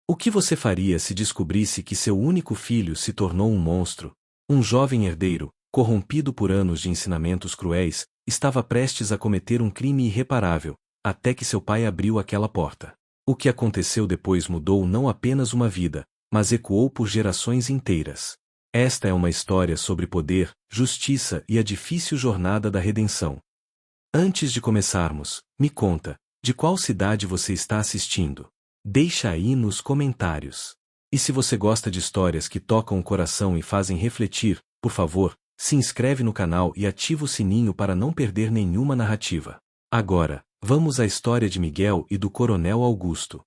O que você faria se descobrisse que seu único filho se tornou um monstro? Um jovem herdeiro, corrompido por anos de ensinamentos cruéis, estava prestes a cometer um crime irreparável, até que seu pai abriu aquela porta. O que aconteceu depois mudou não apenas uma vida, mas ecoou por gerações inteiras. Esta é uma história sobre poder, justiça e a difícil jornada da redenção. Antes de começarmos, me conta, de qual cidade você está assistindo? Deixa aí nos comentários. E se você gosta de histórias que tocam o coração e fazem refletir, por favor, se inscreve no canal e ativa o sininho para não perder nenhuma narrativa. Agora, vamos à história de Miguel e do Coronel Augusto.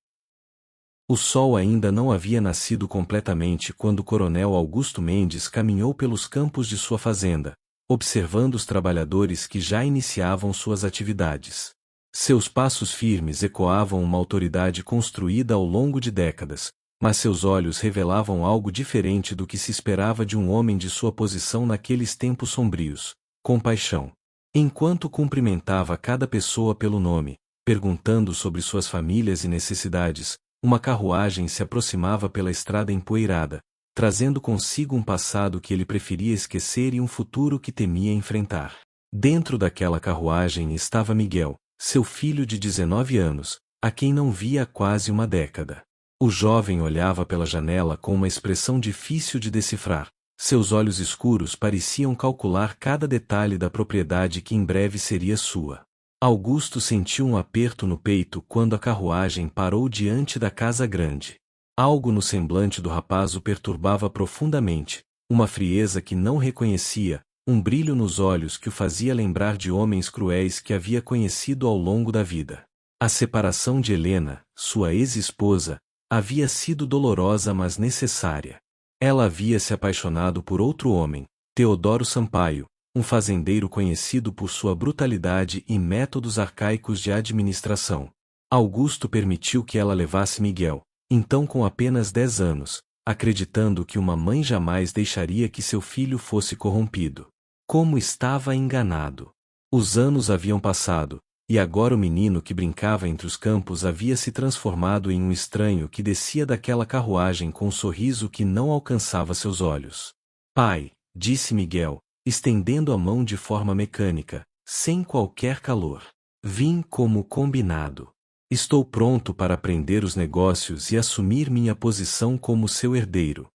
O sol ainda não havia nascido completamente quando o Coronel Augusto Mendes caminhou pelos campos de sua fazenda, observando os trabalhadores que já iniciavam suas atividades. Seus passos firmes ecoavam uma autoridade construída ao longo de décadas, mas seus olhos revelavam algo diferente do que se esperava de um homem de sua posição naqueles tempos sombrios: compaixão. Enquanto cumprimentava cada pessoa pelo nome, perguntando sobre suas famílias e necessidades, uma carruagem se aproximava pela estrada empoeirada, trazendo consigo um passado que ele preferia esquecer e um futuro que temia enfrentar. Dentro daquela carruagem estava Miguel, seu filho de 19 anos, a quem não via há quase uma década. O jovem olhava pela janela com uma expressão difícil de decifrar. Seus olhos escuros pareciam calcular cada detalhe da propriedade que em breve seria sua. Augusto sentiu um aperto no peito quando a carruagem parou diante da casa grande. Algo no semblante do rapaz o perturbava profundamente, uma frieza que não reconhecia, um brilho nos olhos que o fazia lembrar de homens cruéis que havia conhecido ao longo da vida. A separação de Helena, sua ex-esposa, havia sido dolorosa mas necessária. Ela havia se apaixonado por outro homem, Teodoro Sampaio, um fazendeiro conhecido por sua brutalidade e métodos arcaicos de administração. Augusto permitiu que ela levasse Miguel, então com apenas 10 anos, acreditando que uma mãe jamais deixaria que seu filho fosse corrompido. Como estava enganado! Os anos haviam passado, e agora o menino que brincava entre os campos havia se transformado em um estranho que descia daquela carruagem com um sorriso que não alcançava seus olhos. Pai, disse Miguel, estendendo a mão de forma mecânica, sem qualquer calor. Vim como combinado. Estou pronto para aprender os negócios e assumir minha posição como seu herdeiro.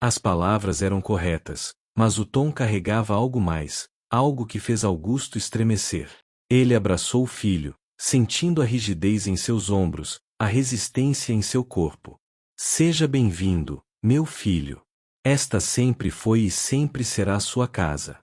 As palavras eram corretas, mas o tom carregava algo mais, algo que fez Augusto estremecer. Ele abraçou o filho, sentindo a rigidez em seus ombros, a resistência em seu corpo. Seja bem-vindo, meu filho. Esta sempre foi e sempre será sua casa.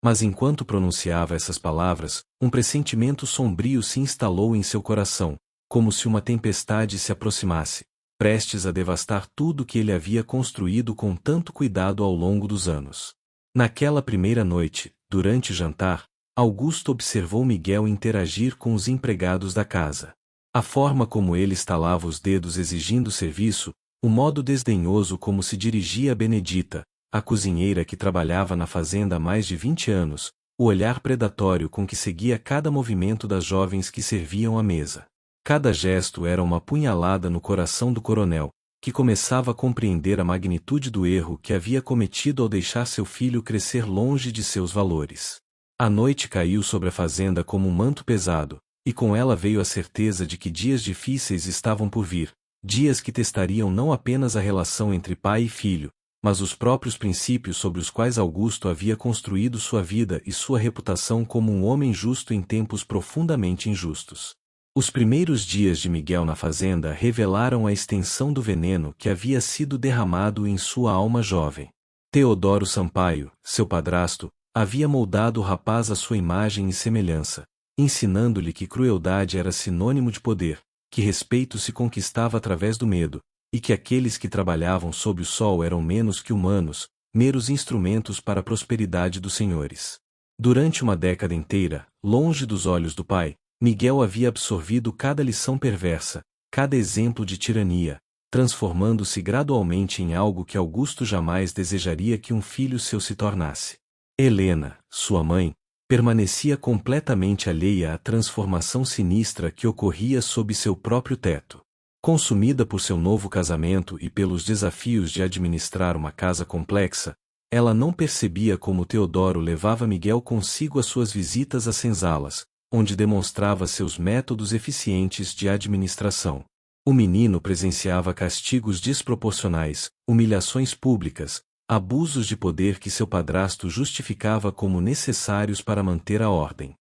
Mas enquanto pronunciava essas palavras, um pressentimento sombrio se instalou em seu coração, como se uma tempestade se aproximasse, prestes a devastar tudo que ele havia construído com tanto cuidado ao longo dos anos. Naquela primeira noite, durante o jantar, Augusto observou Miguel interagir com os empregados da casa. A forma como ele estalava os dedos exigindo serviço, o modo desdenhoso como se dirigia a Benedita, a cozinheira que trabalhava na fazenda há mais de 20 anos, o olhar predatório com que seguia cada movimento das jovens que serviam à mesa. Cada gesto era uma punhalada no coração do coronel, que começava a compreender a magnitude do erro que havia cometido ao deixar seu filho crescer longe de seus valores. A noite caiu sobre a fazenda como um manto pesado, e com ela veio a certeza de que dias difíceis estavam por vir, dias que testariam não apenas a relação entre pai e filho, mas os próprios princípios sobre os quais Augusto havia construído sua vida e sua reputação como um homem justo em tempos profundamente injustos. Os primeiros dias de Miguel na fazenda revelaram a extensão do veneno que havia sido derramado em sua alma jovem. Teodoro Sampaio, seu padrasto, havia moldado o rapaz à sua imagem e semelhança, ensinando-lhe que crueldade era sinônimo de poder, que respeito se conquistava através do medo, e que aqueles que trabalhavam sob o sol eram menos que humanos, meros instrumentos para a prosperidade dos senhores. Durante uma década inteira, longe dos olhos do pai, Miguel havia absorvido cada lição perversa, cada exemplo de tirania, transformando-se gradualmente em algo que Augusto jamais desejaria que um filho seu se tornasse. Helena, sua mãe, permanecia completamente alheia à transformação sinistra que ocorria sob seu próprio teto. Consumida por seu novo casamento e pelos desafios de administrar uma casa complexa, ela não percebia como Teodoro levava Miguel consigo às suas visitas às senzalas, onde demonstrava seus métodos eficientes de administração. O menino presenciava castigos desproporcionais, humilhações públicas, abusos de poder que seu padrasto justificava como necessários para manter a ordem.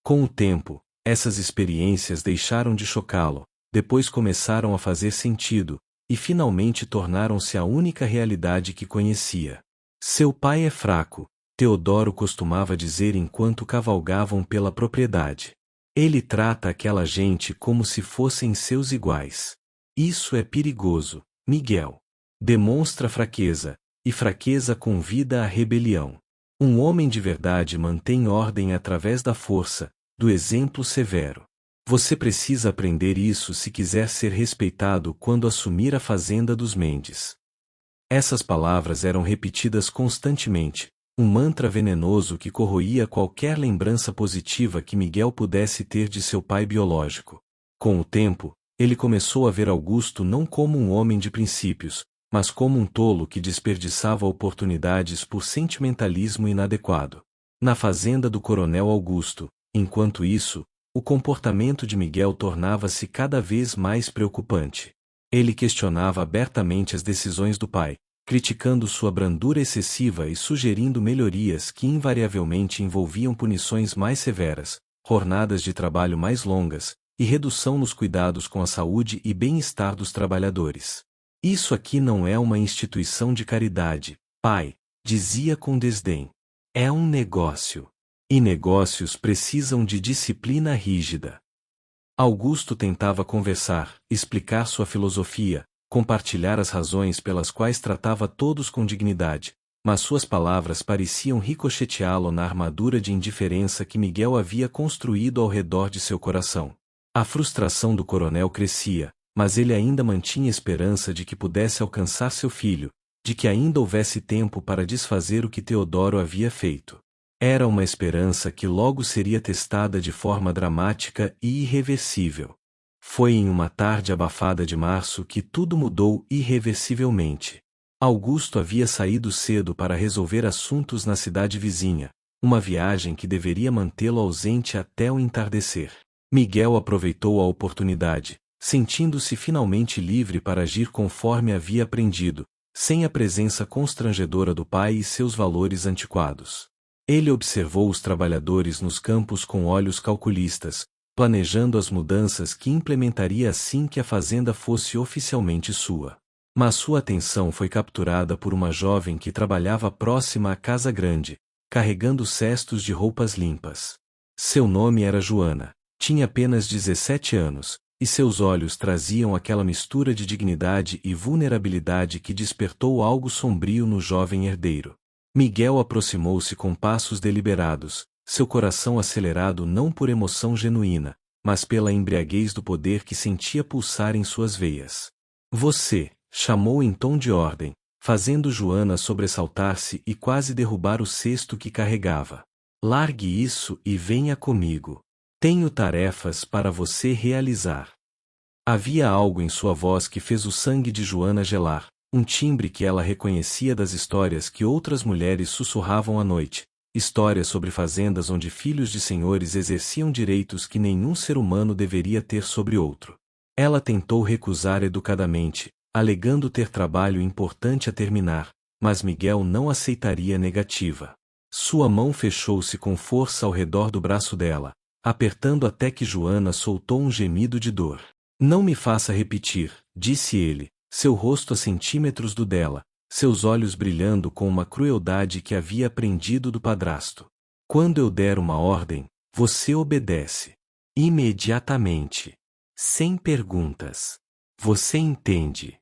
Com o tempo, essas experiências deixaram de chocá-lo, depois começaram a fazer sentido, e finalmente tornaram-se a única realidade que conhecia. Seu pai é fraco, Teodoro costumava dizer enquanto cavalgavam pela propriedade. Ele trata aquela gente como se fossem seus iguais. Isso é perigoso, Miguel. Demonstra fraqueza, e fraqueza convida à rebelião. Um homem de verdade mantém ordem através da força, do exemplo severo. Você precisa aprender isso se quiser ser respeitado quando assumir a fazenda dos Mendes. Essas palavras eram repetidas constantemente, um mantra venenoso que corroía qualquer lembrança positiva que Miguel pudesse ter de seu pai biológico. Com o tempo, ele começou a ver Augusto não como um homem de princípios, mas como um tolo que desperdiçava oportunidades por sentimentalismo inadequado. Na fazenda do Coronel Augusto, enquanto isso, o comportamento de Miguel tornava-se cada vez mais preocupante. Ele questionava abertamente as decisões do pai, criticando sua brandura excessiva e sugerindo melhorias que invariavelmente envolviam punições mais severas, jornadas de trabalho mais longas, e redução nos cuidados com a saúde e bem-estar dos trabalhadores. Isso aqui não é uma instituição de caridade, pai, dizia com desdém. É um negócio. E negócios precisam de disciplina rígida. Augusto tentava conversar, explicar sua filosofia, compartilhar as razões pelas quais tratava todos com dignidade, mas suas palavras pareciam ricocheteá-lo na armadura de indiferença que Miguel havia construído ao redor de seu coração. A frustração do coronel crescia, mas ele ainda mantinha esperança de que pudesse alcançar seu filho, de que ainda houvesse tempo para desfazer o que Teodoro havia feito. Era uma esperança que logo seria testada de forma dramática e irreversível. Foi em uma tarde abafada de março que tudo mudou irreversivelmente. Augusto havia saído cedo para resolver assuntos na cidade vizinha, uma viagem que deveria mantê-lo ausente até o entardecer. Miguel aproveitou a oportunidade, sentindo-se finalmente livre para agir conforme havia aprendido, sem a presença constrangedora do pai e seus valores antiquados. Ele observou os trabalhadores nos campos com olhos calculistas, planejando as mudanças que implementaria assim que a fazenda fosse oficialmente sua. Mas sua atenção foi capturada por uma jovem que trabalhava próxima à casa grande, carregando cestos de roupas limpas. Seu nome era Joana, tinha apenas 17 anos, e seus olhos traziam aquela mistura de dignidade e vulnerabilidade que despertou algo sombrio no jovem herdeiro. Miguel aproximou-se com passos deliberados, seu coração acelerado não por emoção genuína, mas pela embriaguez do poder que sentia pulsar em suas veias. Você, chamou em tom de ordem, fazendo Joana sobressaltar-se e quase derrubar o cesto que carregava. Largue isso e venha comigo. Tenho tarefas para você realizar. Havia algo em sua voz que fez o sangue de Joana gelar, um timbre que ela reconhecia das histórias que outras mulheres sussurravam à noite, histórias sobre fazendas onde filhos de senhores exerciam direitos que nenhum ser humano deveria ter sobre outro. Ela tentou recusar educadamente, alegando ter trabalho importante a terminar, mas Miguel não aceitaria negativa. Sua mão fechou-se com força ao redor do braço dela, apertando até que Joana soltou um gemido de dor. Não me faça repetir, disse ele, seu rosto a centímetros do dela, seus olhos brilhando com uma crueldade que havia aprendido do padrasto. Quando eu der uma ordem, você obedece. Imediatamente. Sem perguntas. Você entende?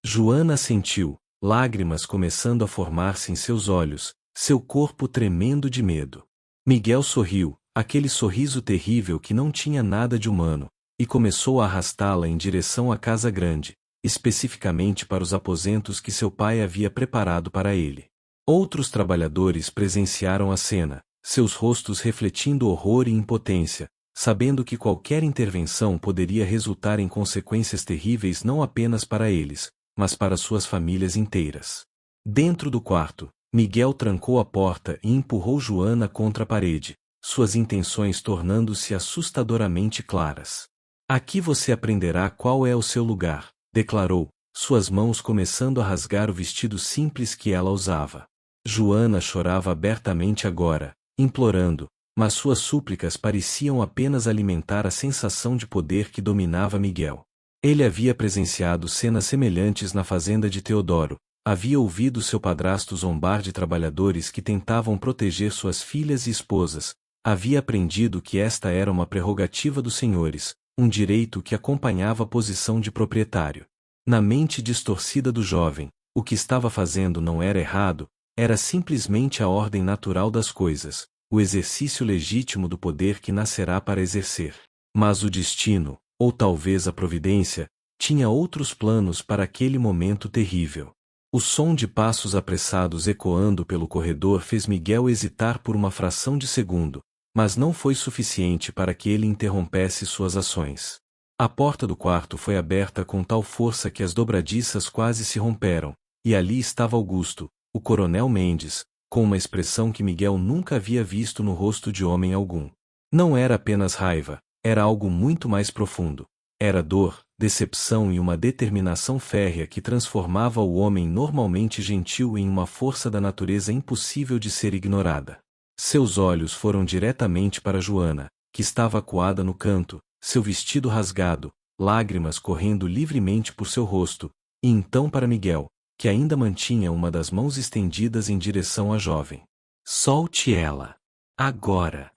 Joana assentiu, lágrimas começando a formar-se em seus olhos, seu corpo tremendo de medo. Miguel sorriu, aquele sorriso terrível que não tinha nada de humano, e começou a arrastá-la em direção à casa grande, especificamente para os aposentos que seu pai havia preparado para ele. Outros trabalhadores presenciaram a cena, seus rostos refletindo horror e impotência, sabendo que qualquer intervenção poderia resultar em consequências terríveis não apenas para eles, mas para suas famílias inteiras. Dentro do quarto, Miguel trancou a porta e empurrou Joana contra a parede, suas intenções tornando-se assustadoramente claras. Aqui você aprenderá qual é o seu lugar, declarou, suas mãos começando a rasgar o vestido simples que ela usava. Joana chorava abertamente agora, implorando, mas suas súplicas pareciam apenas alimentar a sensação de poder que dominava Miguel. Ele havia presenciado cenas semelhantes na fazenda de Teodoro, havia ouvido seu padrasto zombar de trabalhadores que tentavam proteger suas filhas e esposas, havia aprendido que esta era uma prerrogativa dos senhores, um direito que acompanhava a posição de proprietário. Na mente distorcida do jovem, o que estava fazendo não era errado, era simplesmente a ordem natural das coisas, o exercício legítimo do poder que nascerá para exercer. Mas o destino, ou talvez a providência, tinha outros planos para aquele momento terrível. O som de passos apressados ecoando pelo corredor fez Miguel hesitar por uma fração de segundo, mas não foi suficiente para que ele interrompesse suas ações. A porta do quarto foi aberta com tal força que as dobradiças quase se romperam, e ali estava Augusto, o coronel Mendes, com uma expressão que Miguel nunca havia visto no rosto de homem algum. Não era apenas raiva, era algo muito mais profundo. Era dor, decepção e uma determinação férrea que transformava o homem normalmente gentil em uma força da natureza impossível de ser ignorada. Seus olhos foram diretamente para Joana, que estava acuada no canto, seu vestido rasgado, lágrimas correndo livremente por seu rosto, e então para Miguel, que ainda mantinha uma das mãos estendidas em direção à jovem. Solte ela. Agora.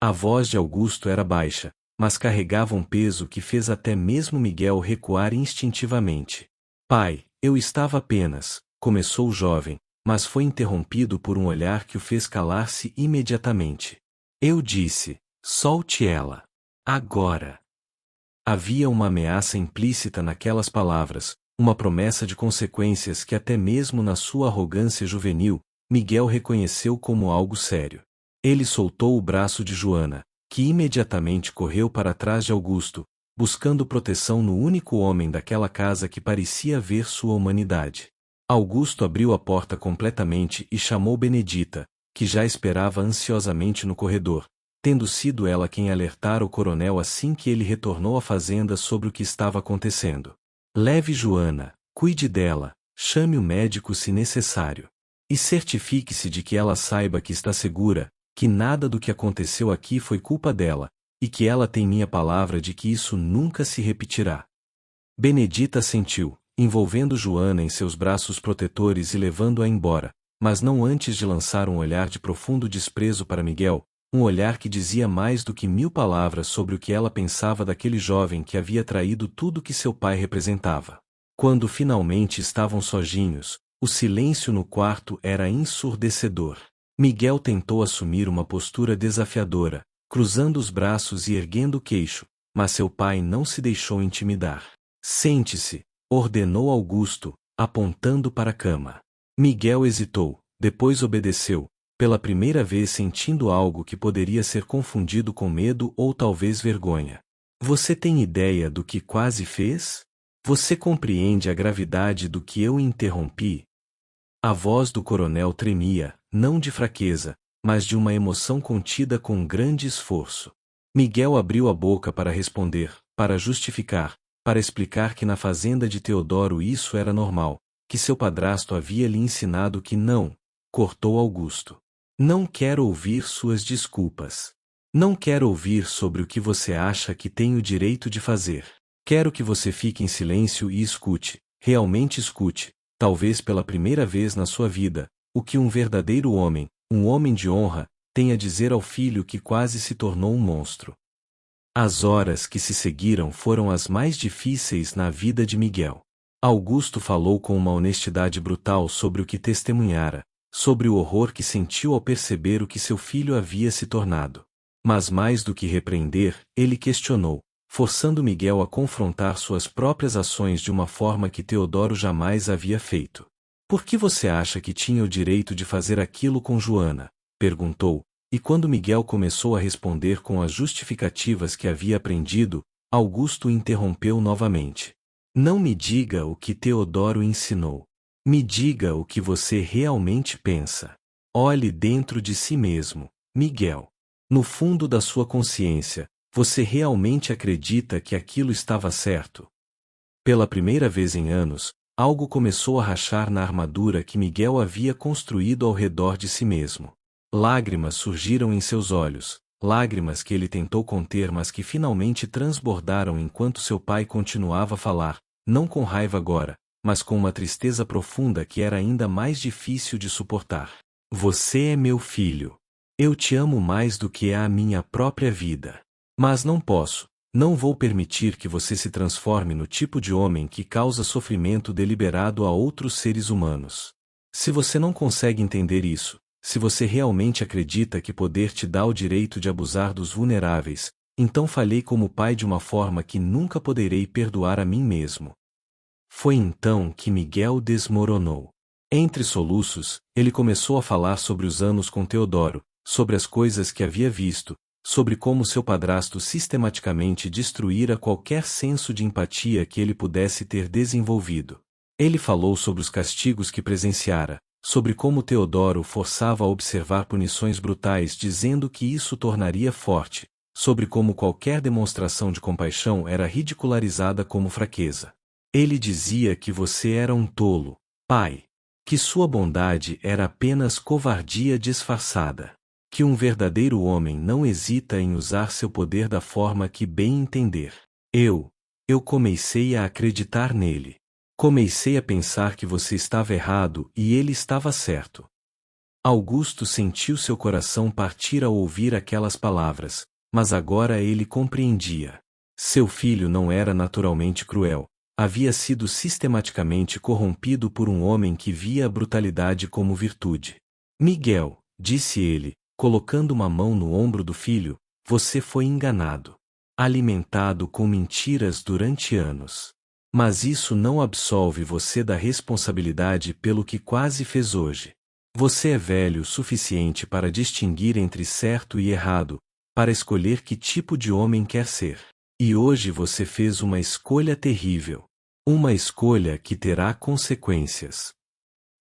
A voz de Augusto era baixa, mas carregava um peso que fez até mesmo Miguel recuar instintivamente. Pai, eu estava apenas, começou o jovem, mas foi interrompido por um olhar que o fez calar-se imediatamente. Eu disse, solte ela. Agora. Havia uma ameaça implícita naquelas palavras, uma promessa de consequências que até mesmo na sua arrogância juvenil, Miguel reconheceu como algo sério. Ele soltou o braço de Joana, que imediatamente correu para trás de Augusto, buscando proteção no único homem daquela casa que parecia ver sua humanidade. Augusto abriu a porta completamente e chamou Benedita, que já esperava ansiosamente no corredor, tendo sido ela quem alertara o coronel assim que ele retornou à fazenda sobre o que estava acontecendo. Leve Joana, cuide dela, chame o médico se necessário. E certifique-se de que ela saiba que está segura, que nada do que aconteceu aqui foi culpa dela, e que ela tem minha palavra de que isso nunca se repetirá. Benedita assentiu, envolvendo Joana em seus braços protetores e levando-a embora, mas não antes de lançar um olhar de profundo desprezo para Miguel, um olhar que dizia mais do que 1000 palavras sobre o que ela pensava daquele jovem que havia traído tudo que seu pai representava. Quando finalmente estavam sozinhos, o silêncio no quarto era ensurdecedor. Miguel tentou assumir uma postura desafiadora, cruzando os braços e erguendo o queixo, mas seu pai não se deixou intimidar. Sente-se, ordenou Augusto, apontando para a cama. Miguel hesitou, depois obedeceu, pela primeira vez sentindo algo que poderia ser confundido com medo ou talvez vergonha. Você tem ideia do que quase fez? Você compreende a gravidade do que eu interrompi? A voz do coronel tremia, não de fraqueza, mas de uma emoção contida com grande esforço. Miguel abriu a boca para responder, para justificar, para explicar que na fazenda de Teodoro isso era normal, que seu padrasto havia lhe ensinado que não, cortou Augusto. Não quero ouvir suas desculpas. Não quero ouvir sobre o que você acha que tem o direito de fazer. Quero que você fique em silêncio e escute, realmente escute, talvez pela primeira vez na sua vida, o que um verdadeiro homem, um homem de honra, tem a dizer ao filho que quase se tornou um monstro. As horas que se seguiram foram as mais difíceis na vida de Miguel. Augusto falou com uma honestidade brutal sobre o que testemunhara, sobre o horror que sentiu ao perceber o que seu filho havia se tornado. Mas mais do que repreender, ele questionou, forçando Miguel a confrontar suas próprias ações de uma forma que Teodoro jamais havia feito. Por que você acha que tinha o direito de fazer aquilo com Joana? Perguntou, E quando Miguel começou a responder com as justificativas que havia aprendido, Augusto interrompeu novamente. Não me diga o que Teodoro ensinou. Me diga o que você realmente pensa. Olhe dentro de si mesmo, Miguel. No fundo da sua consciência, você realmente acredita que aquilo estava certo? Pela primeira vez em anos, algo começou a rachar na armadura que Miguel havia construído ao redor de si mesmo. Lágrimas surgiram em seus olhos, lágrimas que ele tentou conter mas que finalmente transbordaram enquanto seu pai continuava a falar, não com raiva agora, mas com uma tristeza profunda que era ainda mais difícil de suportar. Você é meu filho. Eu te amo mais do que a minha própria vida. Mas não vou permitir que você se transforme no tipo de homem que causa sofrimento deliberado a outros seres humanos. Se você não consegue entender isso, se você realmente acredita que poder te dá o direito de abusar dos vulneráveis, então falhei como pai de uma forma que nunca poderei perdoar a mim mesmo. Foi então que Miguel desmoronou. Entre soluços, ele começou a falar sobre os anos com Teodoro, sobre as coisas que havia visto, sobre como seu padrasto sistematicamente destruíra qualquer senso de empatia que ele pudesse ter desenvolvido. Ele falou sobre os castigos que presenciara, sobre como Teodoro forçava a observar punições brutais dizendo que isso tornaria forte, sobre como qualquer demonstração de compaixão era ridicularizada como fraqueza. Ele dizia que você era um tolo, pai. Que sua bondade era apenas covardia disfarçada. Que um verdadeiro homem não hesita em usar seu poder da forma que bem entender. Eu comecei a acreditar nele. Comecei a pensar que você estava errado e ele estava certo. Augusto sentiu seu coração partir ao ouvir aquelas palavras, mas agora ele compreendia. Seu filho não era naturalmente cruel. Havia sido sistematicamente corrompido por um homem que via a brutalidade como virtude. Miguel, disse ele, colocando uma mão no ombro do filho, você foi enganado. Alimentado com mentiras durante anos. Mas isso não absolve você da responsabilidade pelo que quase fez hoje. Você é velho o suficiente para distinguir entre certo e errado, para escolher que tipo de homem quer ser. E hoje você fez uma escolha terrível. Uma escolha que terá consequências.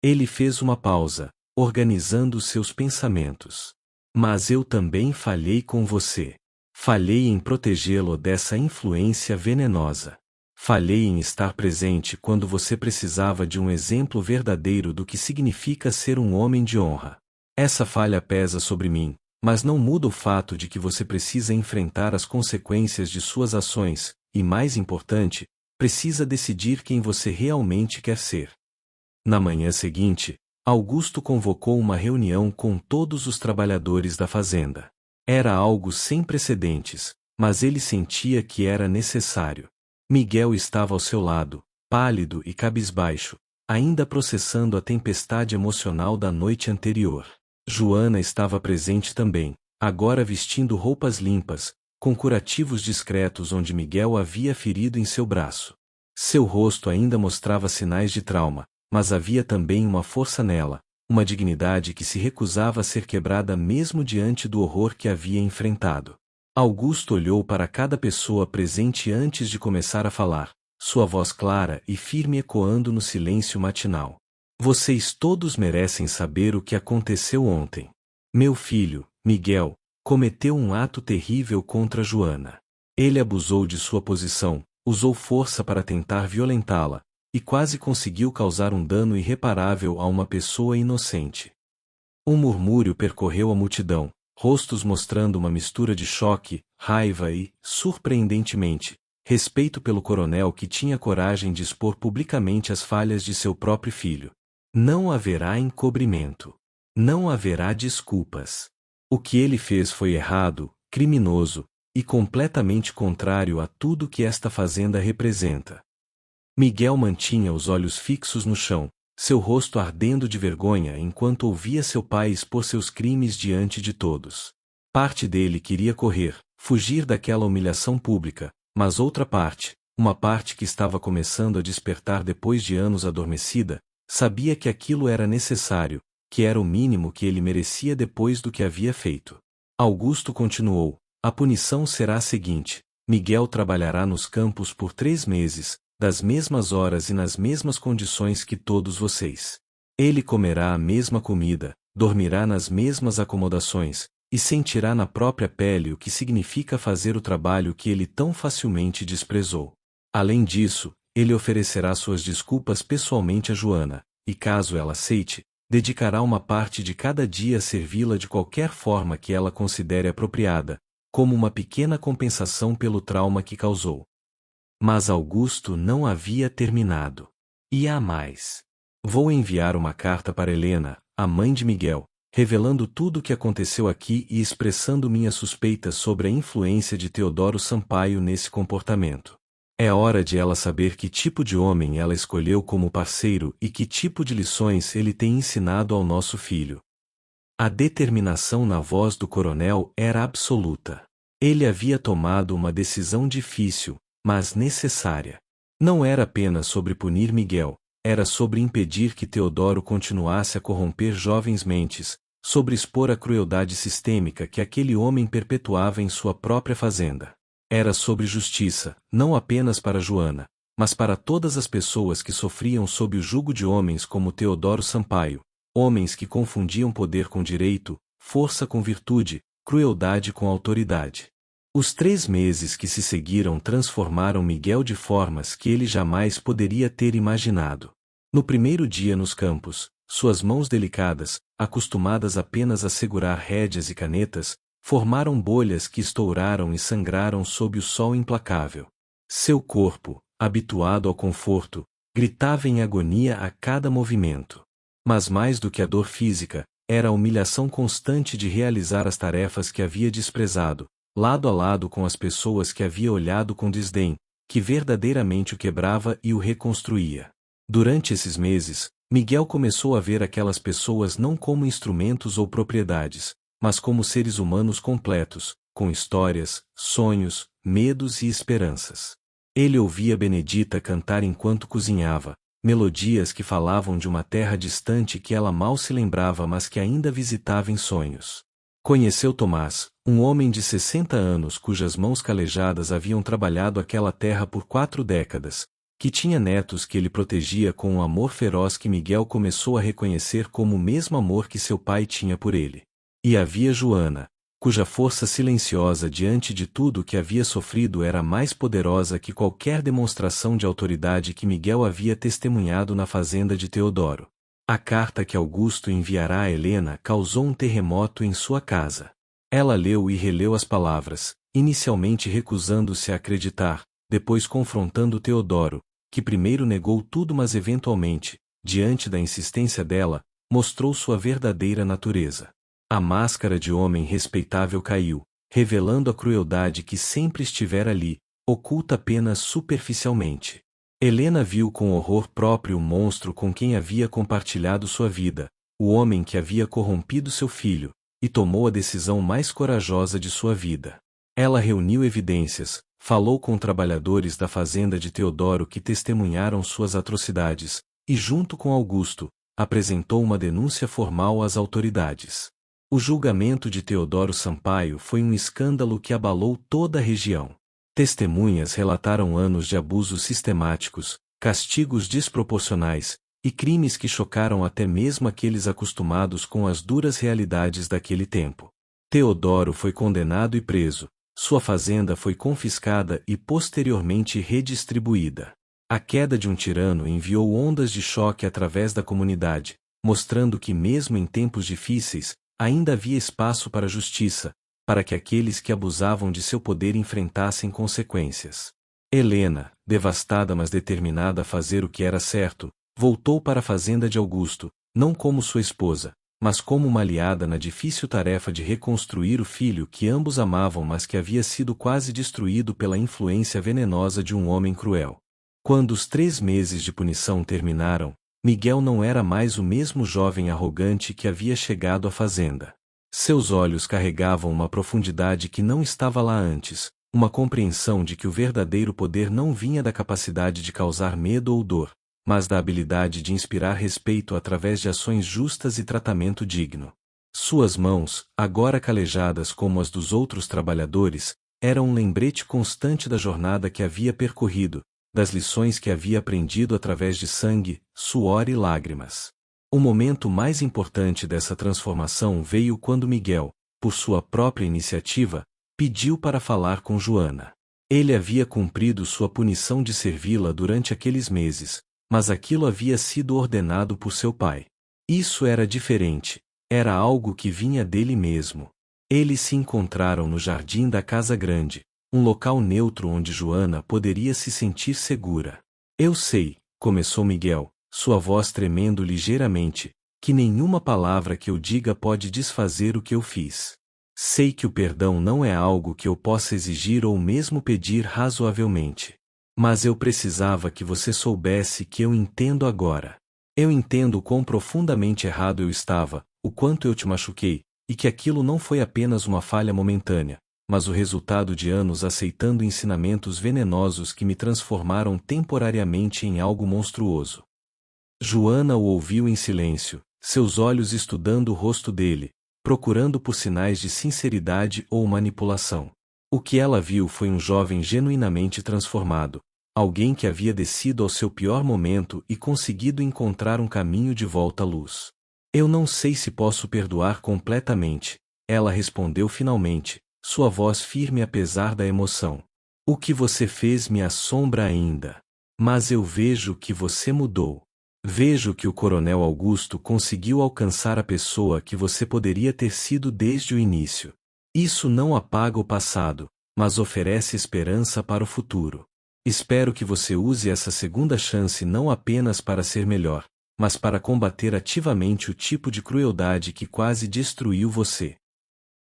Ele fez uma pausa, organizando seus pensamentos. Mas eu também falhei com você. Falhei em protegê-lo dessa influência venenosa. Falhei em estar presente quando você precisava de um exemplo verdadeiro do que significa ser um homem de honra. Essa falha pesa sobre mim, mas não muda o fato de que você precisa enfrentar as consequências de suas ações, e mais importante, precisa decidir quem você realmente quer ser. Na manhã seguinte, Augusto convocou uma reunião com todos os trabalhadores da fazenda. Era algo sem precedentes, mas ele sentia que era necessário. Miguel estava ao seu lado, pálido e cabisbaixo, ainda processando a tempestade emocional da noite anterior. Joana estava presente também, agora vestindo roupas limpas, com curativos discretos onde Miguel havia ferido em seu braço. Seu rosto ainda mostrava sinais de trauma, mas havia também uma força nela, uma dignidade que se recusava a ser quebrada mesmo diante do horror que havia enfrentado. Augusto olhou para cada pessoa presente antes de começar a falar, sua voz clara e firme ecoando no silêncio matinal. Vocês todos merecem saber o que aconteceu ontem. Meu filho, Miguel, cometeu um ato terrível contra Joana. Ele abusou de sua posição, usou força para tentar violentá-la, e quase conseguiu causar um dano irreparável a uma pessoa inocente. Um murmúrio percorreu a multidão, rostos mostrando uma mistura de choque, raiva e, surpreendentemente, respeito pelo coronel que tinha coragem de expor publicamente as falhas de seu próprio filho. Não haverá encobrimento. Não haverá desculpas. O que ele fez foi errado, criminoso, e completamente contrário a tudo que esta fazenda representa. Miguel mantinha os olhos fixos no chão, seu rosto ardendo de vergonha enquanto ouvia seu pai expor seus crimes diante de todos. Parte dele queria correr, fugir daquela humilhação pública, mas outra parte, uma parte que estava começando a despertar depois de anos adormecida, sabia que aquilo era necessário, que era o mínimo que ele merecia depois do que havia feito. Augusto continuou: a punição será a seguinte: Miguel trabalhará nos campos por 3 meses, das mesmas horas e nas mesmas condições que todos vocês. Ele comerá a mesma comida, dormirá nas mesmas acomodações, e sentirá na própria pele o que significa fazer o trabalho que ele tão facilmente desprezou. Além disso, ele oferecerá suas desculpas pessoalmente a Joana, e caso ela aceite, dedicará uma parte de cada dia a servi-la de qualquer forma que ela considere apropriada, como uma pequena compensação pelo trauma que causou. Mas Augusto não havia terminado. E há mais. Vou enviar uma carta para Helena, a mãe de Miguel, revelando tudo o que aconteceu aqui e expressando minhas suspeitas sobre a influência de Teodoro Sampaio nesse comportamento. É hora de ela saber que tipo de homem ela escolheu como parceiro e que tipo de lições ele tem ensinado ao nosso filho. A determinação na voz do coronel era absoluta. Ele havia tomado uma decisão difícil, mas necessária. Não era apenas sobre punir Miguel, era sobre impedir que Teodoro continuasse a corromper jovens mentes, sobre expor a crueldade sistêmica que aquele homem perpetuava em sua própria fazenda. Era sobre justiça, não apenas para Joana, mas para todas as pessoas que sofriam sob o jugo de homens como Teodoro Sampaio, homens que confundiam poder com direito, força com virtude, crueldade com autoridade. Os 3 meses que se seguiram transformaram Miguel de formas que ele jamais poderia ter imaginado. No primeiro dia nos campos, suas mãos delicadas, acostumadas apenas a segurar rédeas e canetas, formaram bolhas que estouraram e sangraram sob o sol implacável. Seu corpo, habituado ao conforto, gritava em agonia a cada movimento. Mas mais do que a dor física, era a humilhação constante de realizar as tarefas que havia desprezado, lado a lado com as pessoas que havia olhado com desdém, que verdadeiramente o quebrava e o reconstruía. Durante esses meses, Miguel começou a ver aquelas pessoas não como instrumentos ou propriedades, mas como seres humanos completos, com histórias, sonhos, medos e esperanças. Ele ouvia Benedita cantar enquanto cozinhava, melodias que falavam de uma terra distante que ela mal se lembrava mas que ainda visitava em sonhos. Conheceu Tomás, um homem de 60 anos cujas mãos calejadas haviam trabalhado aquela terra por 4 décadas, que tinha netos que ele protegia com um amor feroz que Miguel começou a reconhecer como o mesmo amor que seu pai tinha por ele. E havia Joana, cuja força silenciosa diante de tudo o que havia sofrido era mais poderosa que qualquer demonstração de autoridade que Miguel havia testemunhado na fazenda de Teodoro. A carta que Augusto enviará a Helena causou um terremoto em sua casa. Ela leu e releu as palavras, inicialmente recusando-se a acreditar, depois confrontando Teodoro, que primeiro negou tudo mas eventualmente, diante da insistência dela, mostrou sua verdadeira natureza. A máscara de homem respeitável caiu, revelando a crueldade que sempre estivera ali, oculta apenas superficialmente. Helena viu com horror próprio o monstro com quem havia compartilhado sua vida, o homem que havia corrompido seu filho, e tomou a decisão mais corajosa de sua vida. Ela reuniu evidências, falou com trabalhadores da fazenda de Teodoro que testemunharam suas atrocidades, e junto com Augusto, apresentou uma denúncia formal às autoridades. O julgamento de Teodoro Sampaio foi um escândalo que abalou toda a região. Testemunhas relataram anos de abusos sistemáticos, castigos desproporcionais, e crimes que chocaram até mesmo aqueles acostumados com as duras realidades daquele tempo. Teodoro foi condenado e preso, sua fazenda foi confiscada e posteriormente redistribuída. A queda de um tirano enviou ondas de choque através da comunidade, mostrando que mesmo em tempos difíceis, ainda havia espaço para a justiça, para que aqueles que abusavam de seu poder enfrentassem consequências. Helena, devastada mas determinada a fazer o que era certo, voltou para a fazenda de Augusto, não como sua esposa, mas como uma aliada na difícil tarefa de reconstruir o filho que ambos amavam mas que havia sido quase destruído pela influência venenosa de um homem cruel. Quando os 3 meses de punição terminaram, Miguel não era mais o mesmo jovem arrogante que havia chegado à fazenda. Seus olhos carregavam uma profundidade que não estava lá antes, uma compreensão de que o verdadeiro poder não vinha da capacidade de causar medo ou dor, mas da habilidade de inspirar respeito através de ações justas e tratamento digno. Suas mãos, agora calejadas como as dos outros trabalhadores, eram um lembrete constante da jornada que havia percorrido, das lições que havia aprendido através de sangue, suor e lágrimas. O momento mais importante dessa transformação veio quando Miguel, por sua própria iniciativa, pediu para falar com Joana. Ele havia cumprido sua punição de servi-la durante aqueles meses, mas aquilo havia sido ordenado por seu pai. Isso era diferente, era algo que vinha dele mesmo. Eles se encontraram no jardim da Casa Grande, um local neutro onde Joana poderia se sentir segura. Eu sei, começou Miguel, sua voz tremendo ligeiramente, que nenhuma palavra que eu diga pode desfazer o que eu fiz. Sei que o perdão não é algo que eu possa exigir ou mesmo pedir razoavelmente. Mas eu precisava que você soubesse que eu entendo agora. Eu entendo o quão profundamente errado eu estava, o quanto eu te machuquei, e que aquilo não foi apenas uma falha momentânea, mas o resultado de anos aceitando ensinamentos venenosos que me transformaram temporariamente em algo monstruoso. Joana o ouviu em silêncio, seus olhos estudando o rosto dele, procurando por sinais de sinceridade ou manipulação. O que ela viu foi um jovem genuinamente transformado, alguém que havia descido ao seu pior momento e conseguido encontrar um caminho de volta à luz. Eu não sei se posso perdoar completamente, ela respondeu finalmente, sua voz firme apesar da emoção. O que você fez me assombra ainda. Mas eu vejo que você mudou. Vejo que o Coronel Augusto conseguiu alcançar a pessoa que você poderia ter sido desde o início. Isso não apaga o passado, mas oferece esperança para o futuro. Espero que você use essa segunda chance não apenas para ser melhor, mas para combater ativamente o tipo de crueldade que quase destruiu você.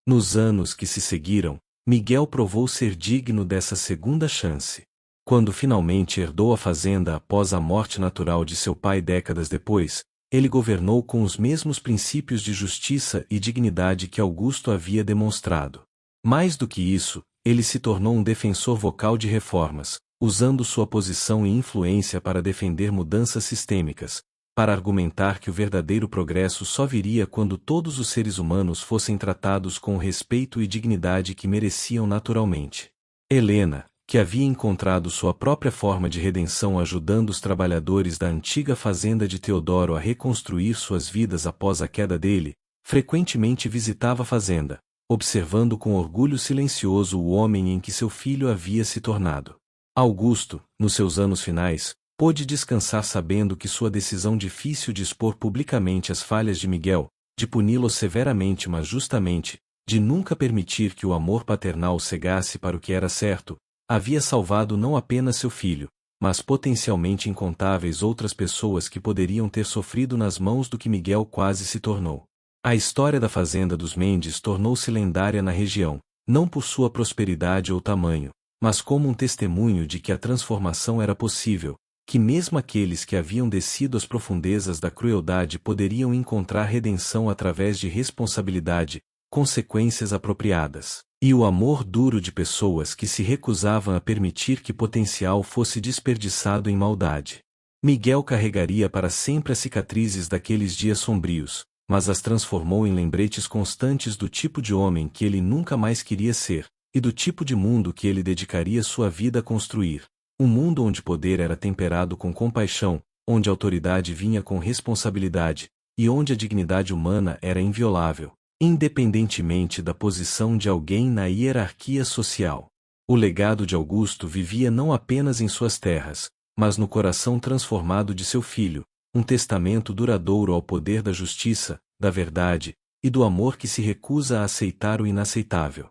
Nos anos que se seguiram, Miguel provou ser digno dessa segunda chance. Quando finalmente herdou a fazenda após a morte natural de seu pai décadas depois, ele governou com os mesmos princípios de justiça e dignidade que Augusto havia demonstrado. Mais do que isso, ele se tornou um defensor vocal de reformas, usando sua posição e influência para defender mudanças sistêmicas, para argumentar que o verdadeiro progresso só viria quando todos os seres humanos fossem tratados com o respeito e dignidade que mereciam naturalmente. Helena, que havia encontrado sua própria forma de redenção ajudando os trabalhadores da antiga fazenda de Teodoro a reconstruir suas vidas após a queda dele, frequentemente visitava a fazenda, observando com orgulho silencioso o homem em que seu filho havia se tornado. Augusto, nos seus anos finais, pôde descansar sabendo que sua decisão difícil de expor publicamente as falhas de Miguel, de puni-lo severamente mas justamente, de nunca permitir que o amor paternal cegasse para o que era certo, havia salvado não apenas seu filho, mas potencialmente incontáveis outras pessoas que poderiam ter sofrido nas mãos do que Miguel quase se tornou. A história da fazenda dos Mendes tornou-se lendária na região, não por sua prosperidade ou tamanho, mas como um testemunho de que a transformação era possível, que mesmo aqueles que haviam descido às profundezas da crueldade poderiam encontrar redenção através de responsabilidade, consequências apropriadas, e o amor duro de pessoas que se recusavam a permitir que potencial fosse desperdiçado em maldade. Miguel carregaria para sempre as cicatrizes daqueles dias sombrios, mas as transformou em lembretes constantes do tipo de homem que ele nunca mais queria ser, e do tipo de mundo que ele dedicaria sua vida a construir. Um mundo onde poder era temperado com compaixão, onde a autoridade vinha com responsabilidade, e onde a dignidade humana era inviolável, independentemente da posição de alguém na hierarquia social. O legado de Augusto vivia não apenas em suas terras, mas no coração transformado de seu filho, um testamento duradouro ao poder da justiça, da verdade, e do amor que se recusa a aceitar o inaceitável.